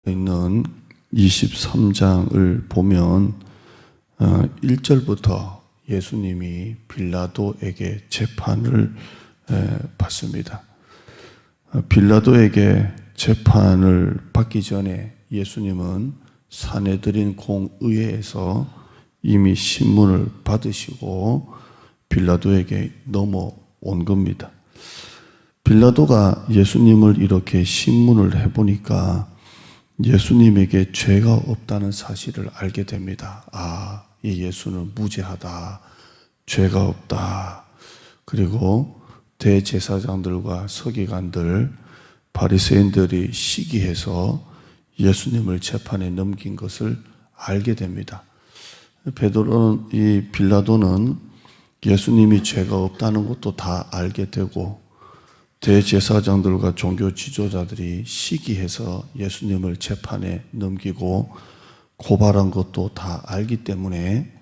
있는 23장을 보면 1절부터 예수님이 빌라도에게 재판을 받습니다. 빌라도에게 재판을 받기 전에 예수님은 사내들인 공의회에서 이미 신문을 받으시고 빌라도에게 넘어온 겁니다. 빌라도가 예수님을 이렇게 신문을 해보니까 예수님에게 죄가 없다는 사실을 알게 됩니다. 아, 이 예수는 무죄하다, 죄가 없다. 그리고 대제사장들과 서기관들, 바리새인들이 시기해서 예수님을 재판에 넘긴 것을 알게 됩니다. 빌라도는 예수님이 죄가 없다는 것도 다 알게 되고, 대제사장들과 종교 지도자들이 시기해서 예수님을 재판에 넘기고 고발한 것도 다 알기 때문에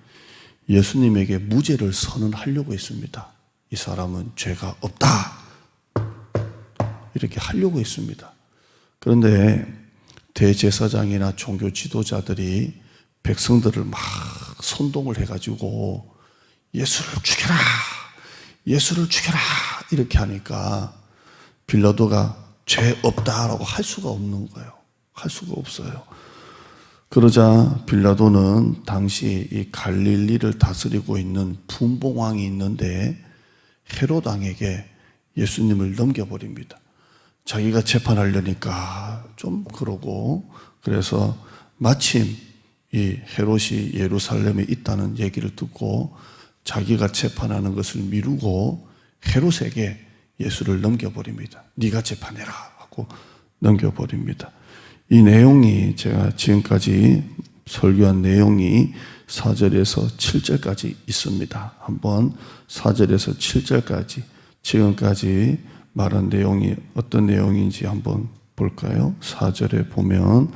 예수님에게 무죄를 선언하려고 했습니다. 이 사람은 죄가 없다, 이렇게 하려고 했습니다. 그런데 대제사장이나 종교 지도자들이 백성들을 막 선동을 해가지고 예수를 죽여라, 예수를 죽여라 이렇게 하니까 빌라도가 죄 없다라고 할 수가 없는 거예요. 할 수가 없어요. 그러자 빌라도는 당시 이 갈릴리를 다스리고 있는 분봉왕이 있는데 헤롯 왕에게 예수님을 넘겨버립니다. 자기가 재판하려니까 좀 그러고, 그래서 마침 이 헤롯이 예루살렘에 있다는 얘기를 듣고 자기가 재판하는 것을 미루고 헤롯에게 예수를 넘겨버립니다. 네가 재판해라 하고 넘겨버립니다. 이 내용이 제가 지금까지 설교한 내용이 4절에서 7절까지 있습니다. 한번 4절에서 7절까지 지금까지 말한 내용이 어떤 내용인지 한번 볼까요? 4절에 보면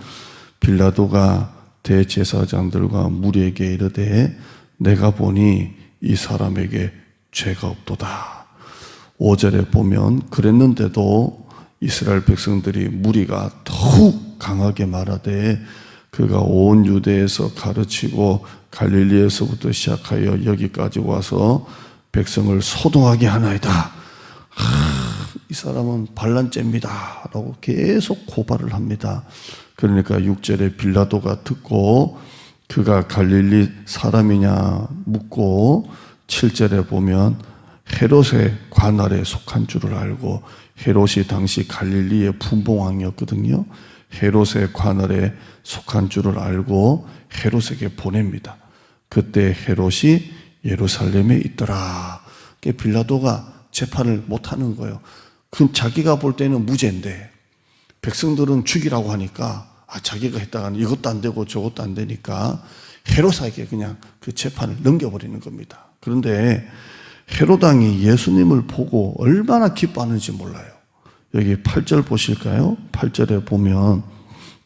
빌라도가 대제사장들과 무리에게 이르되 내가 보니 이 사람에게 죄가 없도다. 5절에 보면 그랬는데도 이스라엘 백성들이 무리가 더욱 강하게 말하되 그가 온 유대에서 가르치고 갈릴리에서부터 시작하여 여기까지 와서 백성을 소동하게 하나이다. 이 사람은 반란죄입니다 라고 계속 고발을 합니다. 그러니까 6절에 빌라도가 듣고 그가 갈릴리 사람이냐 묻고 7절에 보면 헤롯의 관할에 속한 줄을 알고, 헤롯이 당시 갈릴리의 분봉왕이었거든요. 헤롯의 관할에 속한 줄을 알고 헤롯에게 보냅니다. 그때 헤롯이 예루살렘에 있더라. 빌라도가 재판을 못하는 거예요. 그럼 자기가 볼 때는 무죄인데 백성들은 죽이라고 하니까 자기가 했다가는 이것도 안 되고 저것도 안 되니까 헤롯에게 그냥 그 재판을 넘겨버리는 겁니다. 그런데 헤롯 왕이 예수님을 보고 얼마나 기뻐하는지 몰라요. 여기 8절 보실까요? 8절에 보면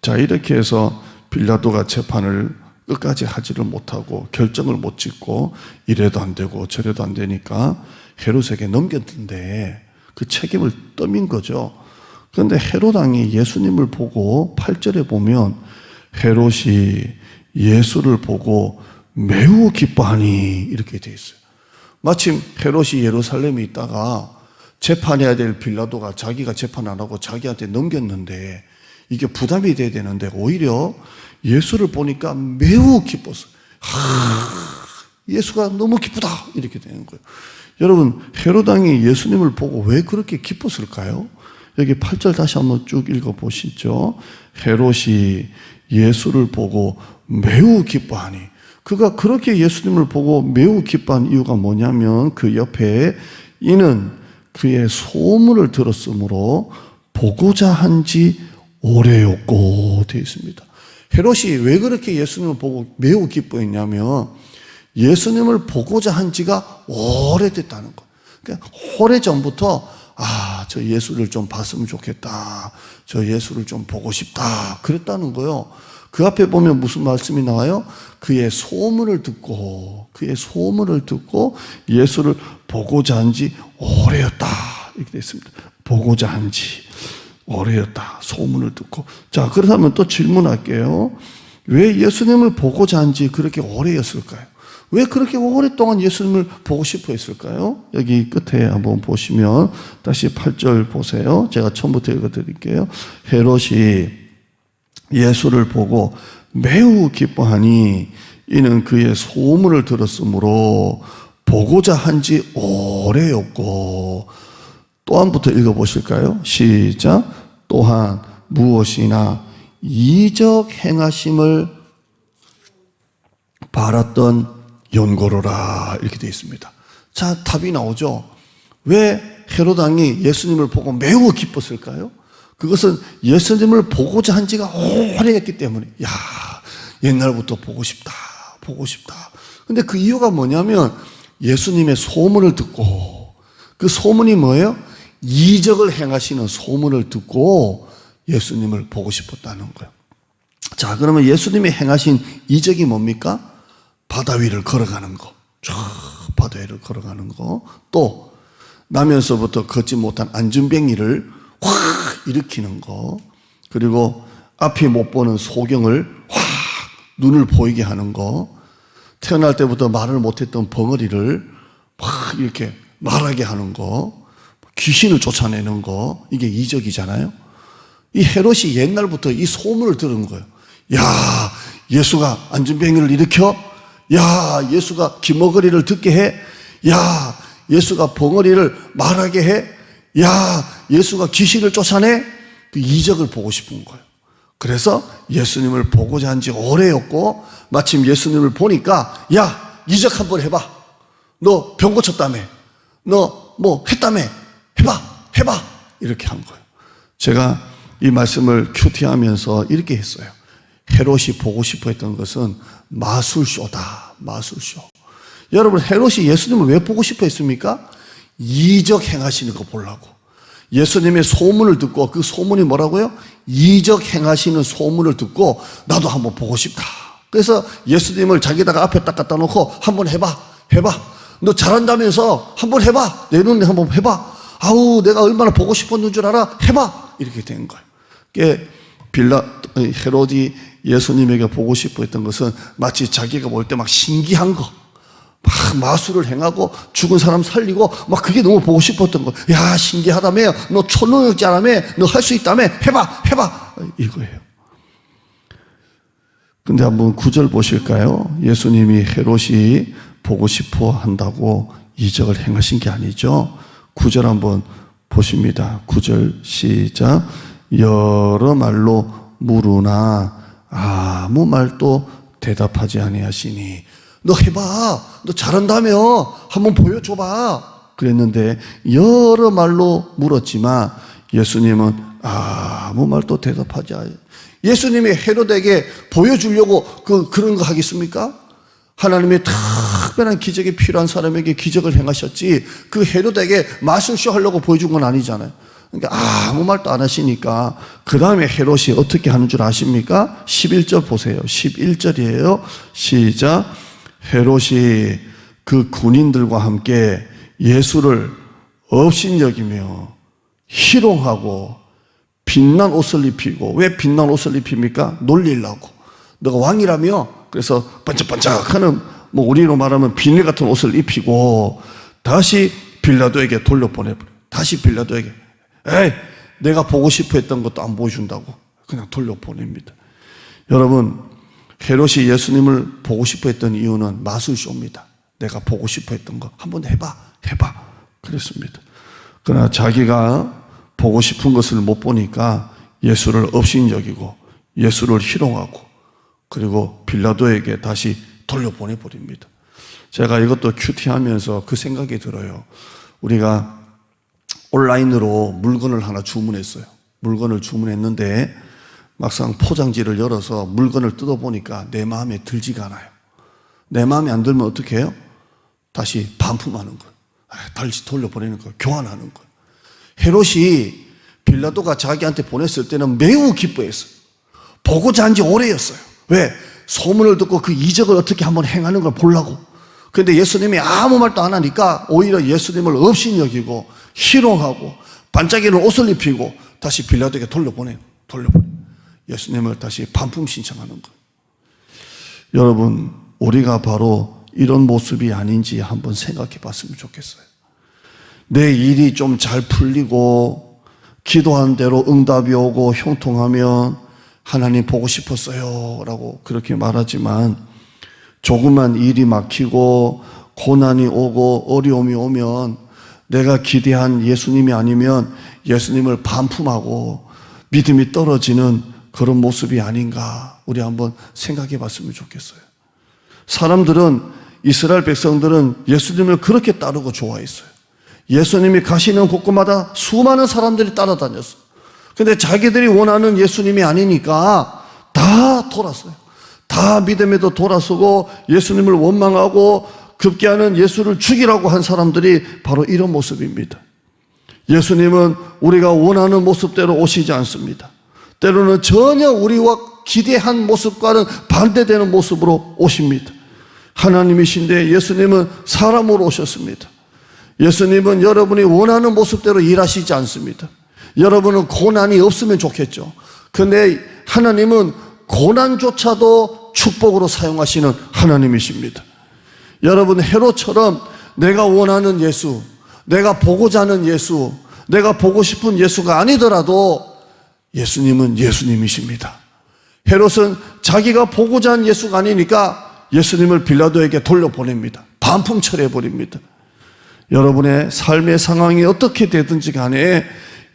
자, 이렇게 해서 빌라도가 재판을 끝까지 하지를 못하고 결정을 못 짓고 이래도 안 되고 저래도 안 되니까 헤롯에게 넘겼는데 그 책임을 떠민 거죠. 그런데 헤롯 왕이 예수님을 보고 8절에 보면 헤롯이 예수를 보고 매우 기뻐하니 이렇게 되어 있어요. 마침 헤롯이 예루살렘에 있다가 재판해야 될 빌라도가 자기가 재판 안 하고 자기한테 넘겼는데 이게 부담이 돼야 되는데 오히려 예수를 보니까 매우 기뻤어요. 예수가 너무 기쁘다 이렇게 되는 거예요. 여러분, 헤롯 왕이 예수님을 보고 왜 그렇게 기뻤을까요? 여기 8절 다시 한번 쭉 읽어보시죠. 헤롯이 예수를 보고 매우 기뻐하니, 그가 그렇게 예수님을 보고 매우 기뻐한 이유가 뭐냐면 그 옆에 이는 그의 소문을 들었으므로 보고자 한지 오래였고 되어 있습니다. 헤롯이 왜 그렇게 예수님을 보고 매우 기뻐했냐면 예수님을 보고자 한 지가 오래됐다는 것. 그러니까 오래전부터 저 예수를 좀 봤으면 좋겠다, 저 예수를 좀 보고 싶다 그랬다는 거예요. 그 앞에 보면 무슨 말씀이 나와요? 그의 소문을 듣고 예수를 보고자 한지 오래였다 이렇게 되어 있습니다. 보고자 한지. 오래였다. 소문을 듣고. 자, 그렇다면 또 질문할게요. 왜 예수님을 보고자 한지 그렇게 오래였을까요? 왜 그렇게 오랫동안 예수님을 보고 싶어 했을까요? 여기 끝에 한번 보시면 다시 8절 보세요. 제가 처음부터 읽어드릴게요. 헤롯이 예수를 보고 매우 기뻐하니 이는 그의 소문을 들었으므로 보고자 한지 오래였고, 또 한부터 읽어보실까요? 시작. 또한 무엇이나 이적 행하심을 바랐던 연고로라, 이렇게 되어 있습니다. 자, 답이 나오죠. 왜 헤롯 왕이 예수님을 보고 매우 기뻤을까요? 그것은 예수님을 보고자 한 지가 오래했기 때문에, 야, 옛날부터 보고 싶다. 근데 그 이유가 뭐냐면 예수님의 소문을 듣고, 그 소문이 뭐예요? 이적을 행하시는 소문을 듣고 예수님을 보고 싶었다는 거예요. 자, 그러면 예수님이 행하신 이적이 뭡니까? 바다 위를 걸어가는 거. 쫙 바다 위를 걸어가는 거. 또 나면서부터 걷지 못한 안진뱅이를 확 일으키는 거. 그리고 앞이 못 보는 소경을 확 눈을 보이게 하는 거. 태어날 때부터 말을 못했던 벙어리를 확 이렇게 말하게 하는 거. 귀신을 쫓아내는 거. 이게 이적이잖아요. 이 헤롯이 옛날부터 이 소문을 들은 거예요. 야, 예수가 안진뱅이를 일으켜? 야, 예수가 기머거리를 듣게 해? 야, 예수가 벙어리를 말하게 해? 야, 예수가 귀신을 쫓아내? 그 이적을 보고 싶은 거예요. 그래서 예수님을 보고자 한 지 오래였고, 마침 예수님을 보니까, 야, 이적 한번 해봐. 너 병 고쳤다며. 너 뭐 했다며. 해봐. 이렇게 한 거예요. 제가 이 말씀을 큐티하면서 이렇게 했어요. 헤롯이 보고 싶어 했던 것은 마술쇼다. 마술쇼. 여러분, 헤롯이 예수님을 왜 보고 싶어 했습니까? 이적 행하시는 거 보려고. 예수님의 소문을 듣고, 그 소문이 뭐라고요? 이적 행하시는 소문을 듣고 나도 한번 보고 싶다. 그래서 예수님을 자기다가 앞에 딱 갖다 놓고 한번 해봐. 너 잘한다면서 한번 해봐. 내 눈에 한번 해봐. 아우, 내가 얼마나 보고 싶었는 줄 알아? 해봐. 이렇게 된 거예요. 헤롯이 예수님에게 보고 싶어 했던 것은 마치 자기가 볼 때 막 신기한 거, 막 마술을 행하고 죽은 사람 살리고 막 그게 너무 보고 싶었던 거. 야, 신기하다며. 너 초능력자라며. 너 할 수 있다며. 해봐. 이거예요. 근데 한번 9절 보실까요? 예수님이 헤롯이 보고 싶어 한다고 이적을 행하신 게 아니죠. 9절 한번 보십니다. 9절 시작. 여러 말로 물으나 아무 말도 대답하지 아니하시니. 너 해봐. 너 잘한다며. 한번 보여줘봐. 그랬는데 여러 말로 물었지만 예수님은 아무 말도 대답하지 않아요. 예수님이 헤롯에게 보여주려고 그런 거 하겠습니까? 하나님의 특별한 기적이 필요한 사람에게 기적을 행하셨지, 그 헤롯에게 마술쇼 하려고 보여준 건 아니잖아요. 그러니까 아무 말도 안 하시니까 그 다음에 헤롯이 어떻게 하는 줄 아십니까? 11절 보세요. 11절이에요. 시작. 헤롯이 그 군인들과 함께 예수를 업신여기며 희롱하고 빛난 옷을 입히고. 왜 빛난 옷을 입힙니까? 놀리려고. 너가 왕이라며? 그래서 반짝반짝하는, 우리로 말하면 비닐 같은 옷을 입히고 다시 빌라도에게 돌려보내버려요. 다시 빌라도에게, 에이, 내가 보고 싶어 했던 것도 안 보여준다고 그냥 돌려보냅니다. 여러분, 헤롯이 예수님을 보고 싶어 했던 이유는 마술쇼입니다. 내가 보고 싶어 했던 거 한번 해봐 그랬습니다. 그러나 자기가 보고 싶은 것을 못 보니까 예수를 업신여기고 예수를 희롱하고 그리고 빌라도에게 다시 돌려보내버립니다. 제가 이것도 큐티하면서 그 생각이 들어요. 우리가 온라인으로 물건을 하나 주문했어요. 물건을 주문했는데 막상 포장지를 열어서 물건을 뜯어보니까 내 마음에 들지가 않아요. 내 마음에 안 들면 어떻게 해요? 다시 반품하는 거예요. 다시 돌려보내는 거예요. 교환하는 거예요. 헤롯이 빌라도가 자기한테 보냈을 때는 매우 기뻐했어요. 보고자 한 지 오래였어요. 왜? 소문을 듣고 그 이적을 어떻게 한번 행하는 걸 보려고. 그런데 예수님이 아무 말도 안 하니까 오히려 예수님을 업신여기고 희롱하고 반짝이는 옷을 입히고 다시 빌라도에게 돌려보내요. 예수님을 다시 반품 신청하는 거예요. 여러분, 우리가 바로 이런 모습이 아닌지 한번 생각해 봤으면 좋겠어요. 내 일이 좀 잘 풀리고 기도한 대로 응답이 오고 형통하면 하나님 보고 싶었어요 라고 그렇게 말하지만, 조그만 일이 막히고 고난이 오고 어려움이 오면 내가 기대한 예수님이 아니면 예수님을 반품하고 믿음이 떨어지는 그런 모습이 아닌가, 우리 한번 생각해 봤으면 좋겠어요. 사람들은, 이스라엘 백성들은 예수님을 그렇게 따르고 좋아했어요. 예수님이 가시는 곳곳마다 수많은 사람들이 따라다녔어요. 근데 자기들이 원하는 예수님이 아니니까 다 돌았어요. 다 믿음에도 돌아서고 예수님을 원망하고 급기야는 예수를 죽이라고 한 사람들이 바로 이런 모습입니다. 예수님은 우리가 원하는 모습대로 오시지 않습니다. 때로는 전혀 우리와 기대한 모습과는 반대되는 모습으로 오십니다. 하나님이신데 예수님은 사람으로 오셨습니다. 예수님은 여러분이 원하는 모습대로 일하시지 않습니다. 여러분은 고난이 없으면 좋겠죠. 그런데 하나님은 고난조차도 축복으로 사용하시는 하나님이십니다. 여러분, 헤롯처럼 내가 원하는 예수, 내가 보고자 하는 예수, 내가 보고 싶은 예수가 아니더라도 예수님은 예수님이십니다. 헤롯은 자기가 보고자 한 예수가 아니니까 예수님을 빌라도에게 돌려보냅니다. 반품 처리해버립니다. 여러분의 삶의 상황이 어떻게 되든지 간에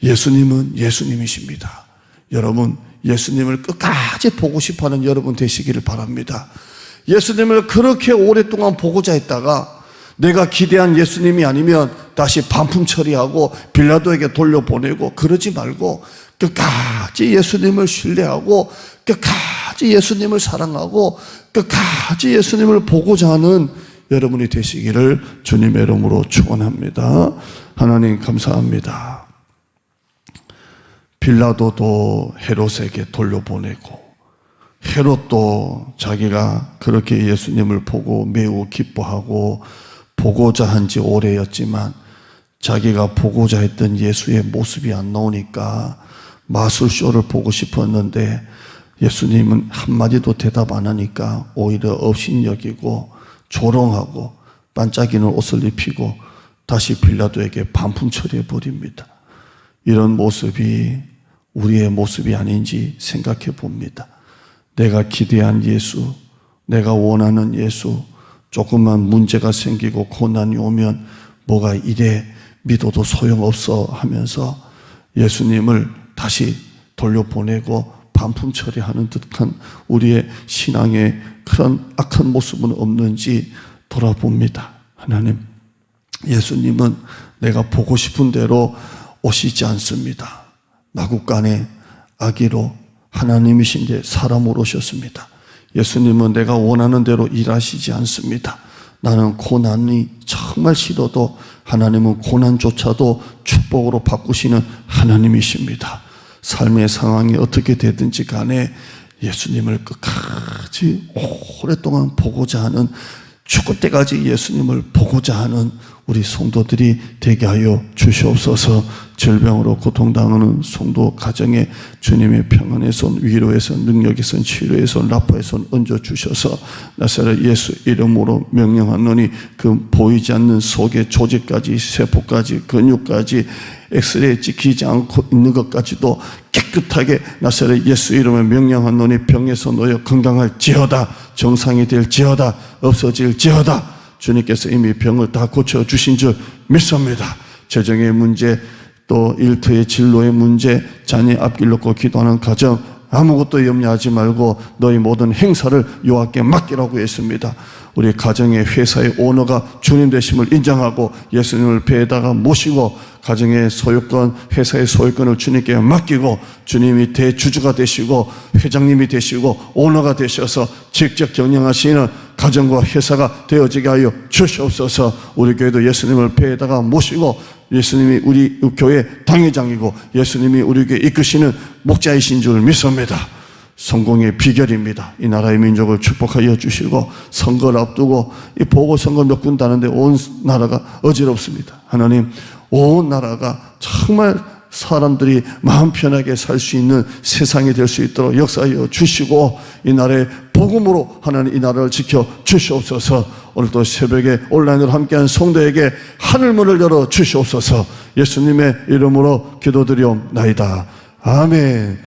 예수님은 예수님이십니다. 여러분, 예수님을 끝까지 보고 싶어하는 여러분 되시기를 바랍니다. 예수님을 그렇게 오랫동안 보고자 했다가 내가 기대한 예수님이 아니면 다시 반품 처리하고 빌라도에게 돌려보내고 그러지 말고 끝까지 예수님을 신뢰하고 끝까지 예수님을 사랑하고 끝까지 예수님을 보고자 하는 여러분이 되시기를 주님의 이름으로 축원합니다. 하나님 감사합니다. 빌라도도 헤롯에게 돌려보내고 헤롯도 자기가 그렇게 예수님을 보고 매우 기뻐하고 보고자 한 지 오래였지만 자기가 보고자 했던 예수의 모습이 안 나오니까 마술쇼를 보고 싶었는데 예수님은 한마디도 대답 안 하니까 오히려 업신여기고 조롱하고 반짝이는 옷을 입히고 다시 빌라도에게 반품 처리해 버립니다. 이런 모습이 우리의 모습이 아닌지 생각해 봅니다. 내가 기대한 예수, 내가 원하는 예수, 조금만 문제가 생기고 고난이 오면 뭐가 이래 믿어도 소용없어 하면서 예수님을 다시 돌려보내고 반품 처리하는 듯한 우리의 신앙의 그런 악한 모습은 없는지 돌아봅니다. 하나님, 예수님은 내가 보고 싶은 대로 오시지 않습니다. 마구간에 아기로 하나님이신데 사람으로 오셨습니다. 예수님은 내가 원하는 대로 일하시지 않습니다. 나는 고난이 정말 싫어도 하나님은 고난조차도 축복으로 바꾸시는 하나님이십니다. 삶의 상황이 어떻게 되든지 간에 예수님을 끝까지 오랫동안 보고자 하는, 죽을 때까지 예수님을 보고자 하는 우리 성도들이 되게 하여 주시옵소서. 질병으로 고통당하는 성도 가정에 주님의 평안의 손, 위로의 손, 능력의 손, 치료의 손, 라파의 손 얹어주셔서 나사렛 예수 이름으로 명령하노니 그 보이지 않는 속의 조직까지 세포까지 근육까지 엑스레이 찍히지 않고 있는 것까지도 깨끗하게 나사렛 예수 이름을 명령하노니 병에서 놓여 건강할지어다, 정상이 될지어다, 없어질지어다. 주님께서 이미 병을 다 고쳐주신 줄 믿습니다. 재정의 문제, 또 일터의 진로의 문제, 자녀 앞길 놓고 기도하는 가정 아무것도 염려하지 말고 너희 모든 행사를 여호와께 맡기라고 했습니다. 우리 가정의 회사의 오너가 주님 되심을 인정하고 예수님을 배에다가 모시고 가정의 소유권, 회사의 소유권을 주님께 맡기고 주님이 대주주가 되시고 회장님이 되시고 오너가 되셔서 직접 경영하시는 가정과 회사가 되어지게 하여 주시옵소서. 우리 교회도 예수님을 배에다가 모시고 예수님이 우리 교회 당회장이고 예수님이 우리 교회 이끄시는 목자이신 줄 믿습니다. 성공의 비결입니다. 이 나라의 민족을 축복하여 주시고 선거를 앞두고 이 보궐선거 몇 군데 하는데 온 나라가 어지럽습니다. 하나님, 온 나라가 정말 사람들이 마음 편하게 살 수 있는 세상이 될 수 있도록 역사하여 주시고, 이 나라의 복음으로 하나님 이 나라를 지켜 주시옵소서. 오늘도 새벽에 온라인으로 함께한 성도에게 하늘문을 열어 주시옵소서. 예수님의 이름으로 기도드리옵나이다. 아멘.